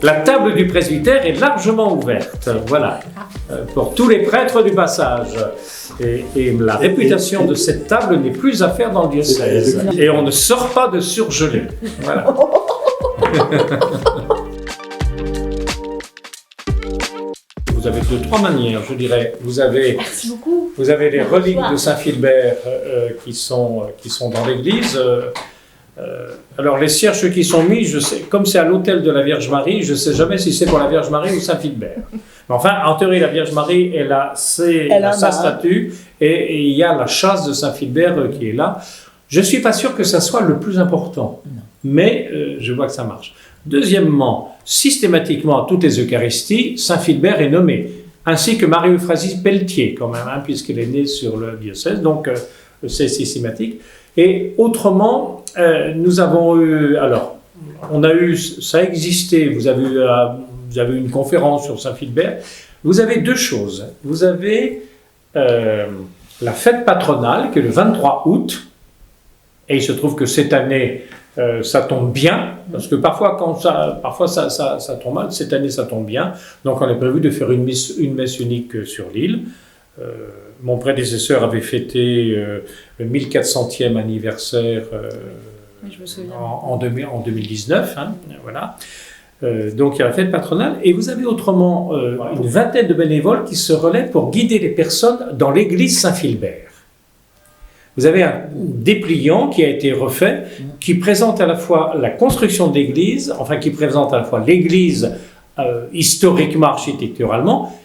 La table du presbytère est largement ouverte, voilà, pour tous les prêtres du passage. Et la réputation de cette table n'est plus à faire dans le diocèse. Et on ne sort pas de surgelé. Voilà. Vous avez 2-3 manières, je dirais. Vous avez les reliques de Saint-Philbert qui sont dans l'église. Alors les cierges qui sont mis, je sais, comme c'est à l'autel de la Vierge Marie, je ne sais jamais si c'est pour la Vierge Marie ou Saint-Philbert. Mais enfin, en théorie, la Vierge Marie, elle a sa statue et il y a la châsse de Saint-Philbert qui est là. Je ne suis pas sûr que ça soit le plus important, mais je vois que ça marche. Deuxièmement, systématiquement, à toutes les Eucharisties, Saint-Philbert est nommé, ainsi que Marie-Euphrasie Pelletier, quand même, puisqu'elle est née sur le diocèse, donc c'est systématique. Et autrement, nous avons eu, alors, on a eu, ça a existé, vous avez eu une conférence sur Saint-Philbert, vous avez 2 choses. Vous avez la fête patronale, qui est le 23 août, et il se trouve que cette année, ça tombe bien, parce que parfois ça tombe mal, cette année ça tombe bien, donc on a prévu de faire une messe unique sur l'île. Mon prédécesseur avait fêté le 1400e anniversaire en 2019, voilà. Donc il y a la fête patronale, et vous avez autrement une vingtaine de bénévoles qui se relaient pour guider les personnes dans l'église Saint-Philbert. Vous avez un dépliant qui a été refait, qui présente à la fois la construction de l'église, enfin qui présente à la fois l'église historiquement, architecturalement,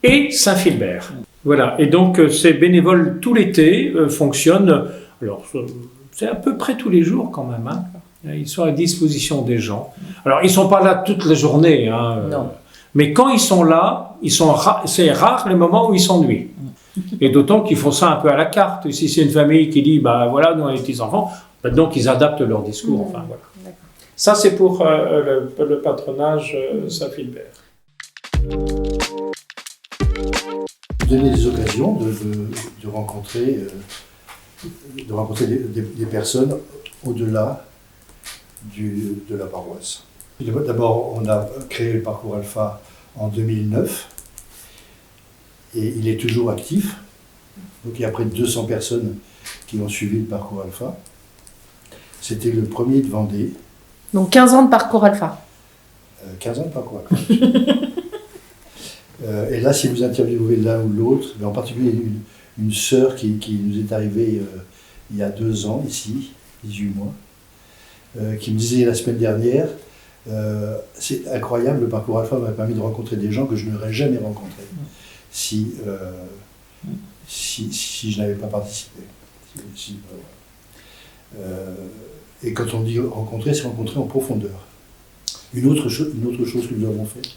et Saint-Philbert. Voilà, et donc ces bénévoles tout l'été fonctionnent, alors c'est à peu près tous les jours quand même, Ils sont à disposition des gens. Alors ils ne sont pas là toute la journée, non. Mais quand ils sont là, c'est rare les moments où ils s'ennuient. Et d'autant qu'ils font ça un peu à la carte. Si c'est une famille qui dit, voilà, nous on a les petits-enfants, donc ils adaptent leur discours. Enfin, voilà. Ça, c'est pour le patronage Saint-Philbert. Donner des occasions de rencontrer des personnes au-delà de la paroisse. D'abord, on a créé le parcours Alpha en 2009 et il est toujours actif. Donc il y a près de 200 personnes qui ont suivi le parcours Alpha. C'était le premier de Vendée. Donc 15 ans de parcours Alpha. 15 ans de parcours Alpha. Et là, si vous interviewez l'un ou l'autre, en particulier une sœur qui nous est arrivée il y a 2 ans, ici, 18 mois, qui me disait la semaine dernière, c'est incroyable, le parcours Alpha m'a permis de rencontrer des gens que je n'aurais jamais rencontrés si je n'avais pas participé. Et quand on dit rencontrer, c'est rencontrer en profondeur. Une autre chose que nous avons fait,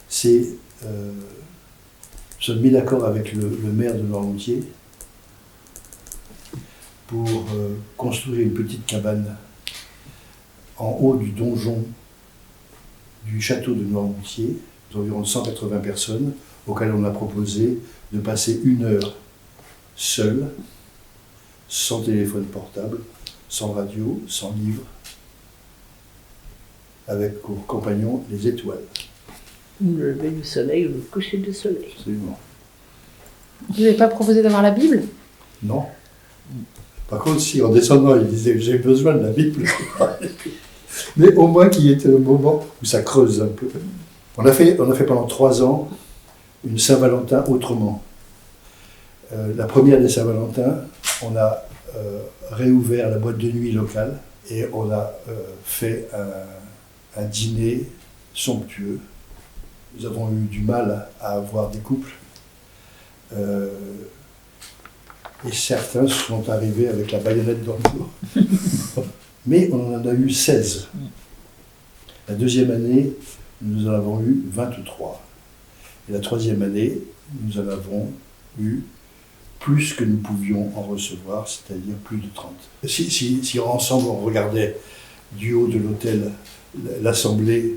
c'est nous sommes mis d'accord avec le maire de Noirmoutier pour construire une petite cabane en haut du donjon du château de Noirmoutier, d'environ 180 personnes, auxquelles on a proposé de passer 1 heure seul, sans téléphone portable, sans radio, sans livre, avec pour compagnon les étoiles. Le lever du soleil ou le coucher du soleil. Absolument. Vous n'avez pas proposé d'avoir la Bible ? Non. Par contre, si en descendant, il disait que j'ai besoin de la Bible, mais au moins qu'il y ait un moment où ça creuse un peu. On a fait pendant 3 ans une Saint-Valentin autrement. La première des Saint-Valentin, on a réouvert la boîte de nuit locale et on a fait un dîner somptueux. Nous avons eu du mal à avoir des couples. Et certains sont arrivés avec la baïonnette dans le dos. Mais on en a eu 16. La 2e année, nous en avons eu 23. Et la 3e année, nous en avons eu plus que nous pouvions en recevoir, c'est-à-dire plus de 30. Si ensemble on regardait du haut de l'hôtel l'assemblée,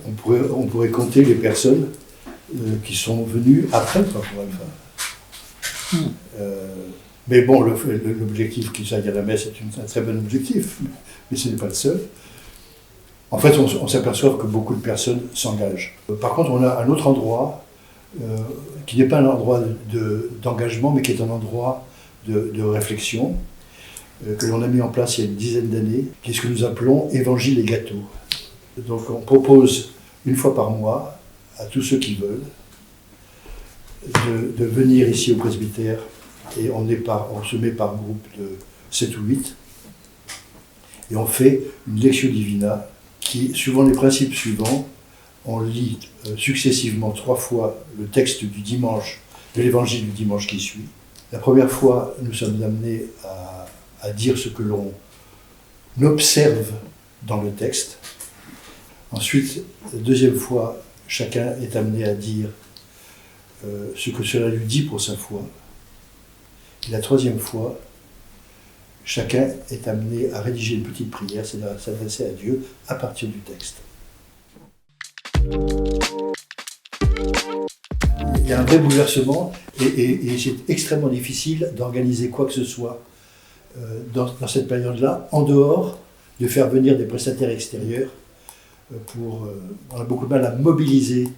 on pourrait compter les personnes qui sont venues après le parcours Alpha. Mais bon, l'objectif qu'ils aillent à la messe est un très bon objectif, mais ce n'est pas le seul. En fait, on s'aperçoit que beaucoup de personnes s'engagent. Par contre, on a un autre endroit qui n'est pas un endroit d'engagement, mais qui est un endroit de réflexion, que l'on a mis en place il y a une dizaine d'années, qui est ce que nous appelons Évangile et gâteau. Donc on propose une fois par mois à tous ceux qui veulent de venir ici au presbytère, et on se met par groupe de 7 ou 8, et on fait une lectio divina qui, suivant les principes suivants, on lit successivement 3 fois le texte du dimanche, de l'évangile du dimanche qui suit. La première fois, nous sommes amenés à dire ce que l'on observe dans le texte. Ensuite, la deuxième fois, chacun est amené à dire ce que cela lui dit pour sa foi. Et la troisième fois, chacun est amené à rédiger une petite prière, c'est-à-dire à s'adresser à Dieu à partir du texte. Il y a un vrai bouleversement et c'est extrêmement difficile d'organiser quoi que ce soit dans cette période-là, en dehors de faire venir des prestataires extérieurs. On a beaucoup de mal à mobiliser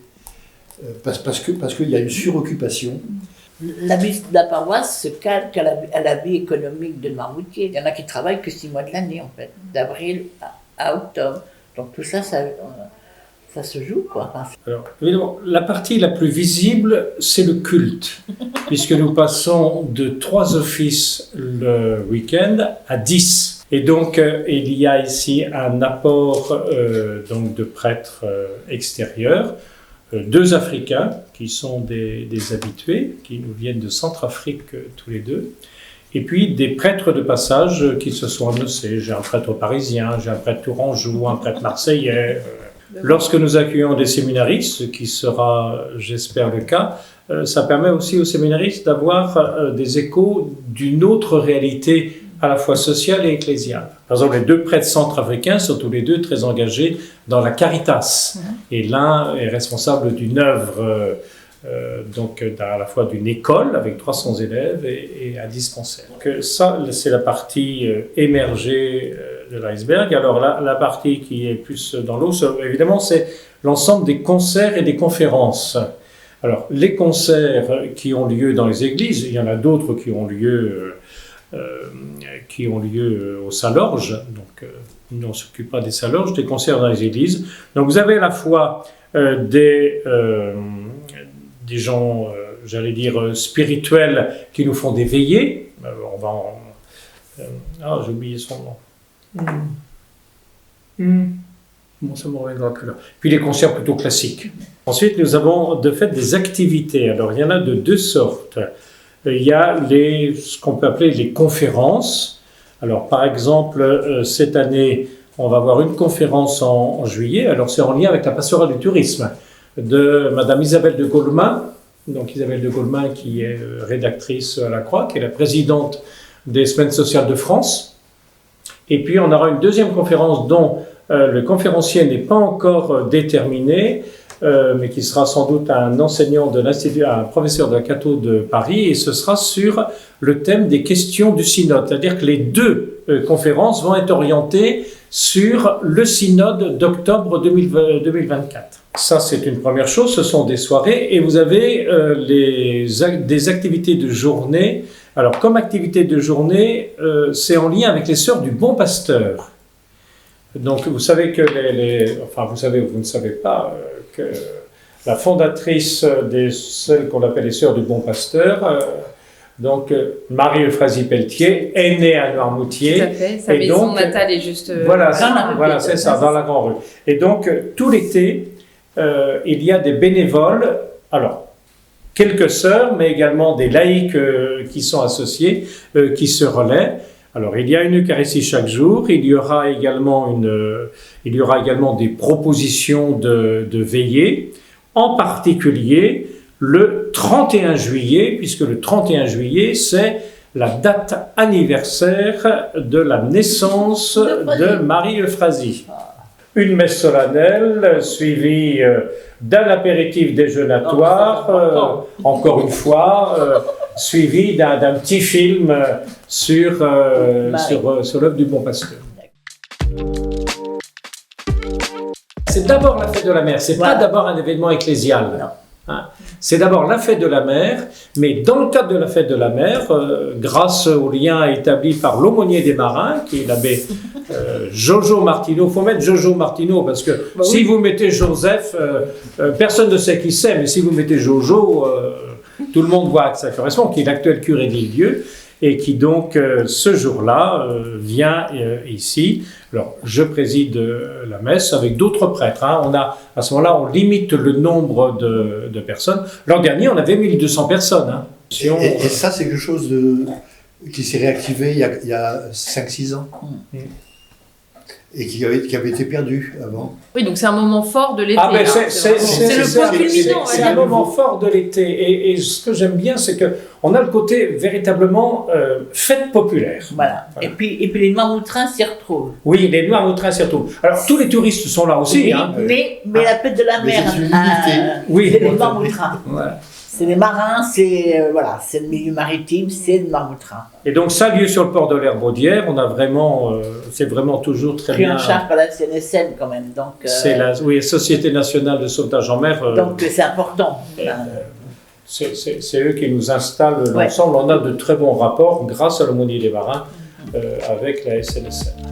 parce qu'il y a une suroccupation. La vie de la paroisse se calque à la vie économique de Noirmoutier. Il y en a qui travaillent que 6 mois de l'année, en fait, d'avril à octobre. Donc tout ça, ça se joue, quoi. Enfin, alors, évidemment, la partie la plus visible, c'est le culte, puisque nous passons de 3 offices le week-end à 10. Et donc, il y a ici un apport donc de prêtres extérieurs, 2 Africains qui sont des habitués, qui nous viennent de Centrafrique tous les 2, et puis des prêtres de passage qui se sont annoncés. J'ai un prêtre parisien, j'ai un prêtre tourangeau, un prêtre marseillais. Lorsque nous accueillons des séminaristes, ce qui sera, j'espère, le cas, ça permet aussi aux séminaristes d'avoir des échos d'une autre réalité à la fois sociale et ecclésiale. Par exemple, les 2 prêtres centrafricains sont tous les 2 très engagés dans la Caritas. Et l'un est responsable d'une œuvre, donc à la fois d'une école avec 300 élèves et un dispensaire. Donc, ça, c'est la partie émergée de l'iceberg. Alors la partie qui est plus dans l'eau, évidemment, c'est l'ensemble des concerts et des conférences. Alors, les concerts qui ont lieu dans les églises, il y en a d'autres qui ont lieu au Salorge, donc nous on ne s'occupe pas des Salorges, des concerts dans les églises. Donc vous avez à la fois des gens, j'allais dire, spirituels qui nous font des veillées. J'ai oublié son nom. Bon, ça me reviendra plus là. Puis les concerts plutôt classiques. Ensuite, nous avons de fait des activités. Alors il y en a de 2 sortes. Il y a ce qu'on peut appeler les conférences. Alors, par exemple, cette année, on va avoir une conférence en juillet. Alors, c'est en lien avec la pastorale du tourisme de Madame Isabelle de Gaulmin. Donc, Isabelle de Gaulmin, qui est rédactrice à la Croix, qui est la présidente des Semaines sociales de France. Et puis, on aura une deuxième conférence dont le conférencier n'est pas encore déterminé, mais qui sera sans doute un enseignant de l'Institut, un professeur de la Catho de Paris, et ce sera sur le thème des questions du synode. C'est-à-dire que les 2 conférences vont être orientées sur le synode d'octobre 2024. Ça, c'est une première chose, ce sont des soirées, et vous avez des activités de journée. Alors, comme activité de journée, c'est en lien avec les Sœurs du Bon Pasteur. Donc, vous savez que vous savez ou vous ne savez pas que la fondatrice de celles qu'on appelle les Sœurs du Bon Pasteur, donc Marie-Euphrasie Pelletier, est née à Noirmoutier. Tout à fait, sa maison natale est juste... Voilà, c'est ça, dans la Grande Rue. Et donc, tout l'été, il y a des bénévoles, alors, quelques sœurs, mais également des laïcs qui sont associés, qui se relaient. Alors, il y a une Eucharistie chaque jour, il y aura également des propositions de veillée, en particulier le 31 juillet, puisque le 31 juillet, c'est la date anniversaire de la naissance de Marie-Euphrasie. Une messe solennelle suivie d'un apéritif déjeunatoire, encore une fois, suivi d'un petit film sur l'œuvre du Bon Pasteur. c'est d'abord la fête de la mer, c'est pas d'abord un événement ecclésial. Non. Hein. C'est d'abord la fête de la mer, mais dans le cadre de la fête de la mer, grâce au lien établi par l'aumônier des marins, qui est l'abbé Jojo Martineau, il faut mettre Jojo Martineau, parce que si vous mettez Joseph, personne ne sait qui c'est, mais si vous mettez Jojo, tout le monde voit que ça correspond, qui est l'actuel curé de l'Île-Dieu, et qui donc, ce jour-là, vient ici. Alors, je préside la messe avec d'autres prêtres. Hein. À ce moment-là, on limite le nombre de personnes. L'an dernier, on avait 1200 personnes. Hein. Et ça, c'est quelque chose qui s'est réactivé il y a 5-6 ans. Et qui avait été perdu avant. Oui, donc c'est un moment fort de l'été. Ah ben c'est le point culminant. C'est un moment fort de l'été. Et ce que j'aime bien, c'est qu'on a le côté véritablement fête populaire. Voilà. Et puis les Noirmoutrins s'y retrouvent. Oui, les Noirmoutrins s'y retrouvent. Alors tous les touristes sont là aussi. Oui, hein. mais la fête de la mer, oui, c'est les Noirmoutrins. Voilà. C'est les marins, c'est le milieu maritime, c'est le Noirmoutrin. Et donc ça a lieu sur le port de l'Herbaudière. On a vraiment, c'est vraiment toujours très bien. Pris en charge par la CNSM quand même. Donc c'est la Société nationale de sauvetage en mer. Donc c'est important. C'est eux qui nous installent l'ensemble. On a de très bons rapports grâce à l'aumônier des marins avec la SNSM.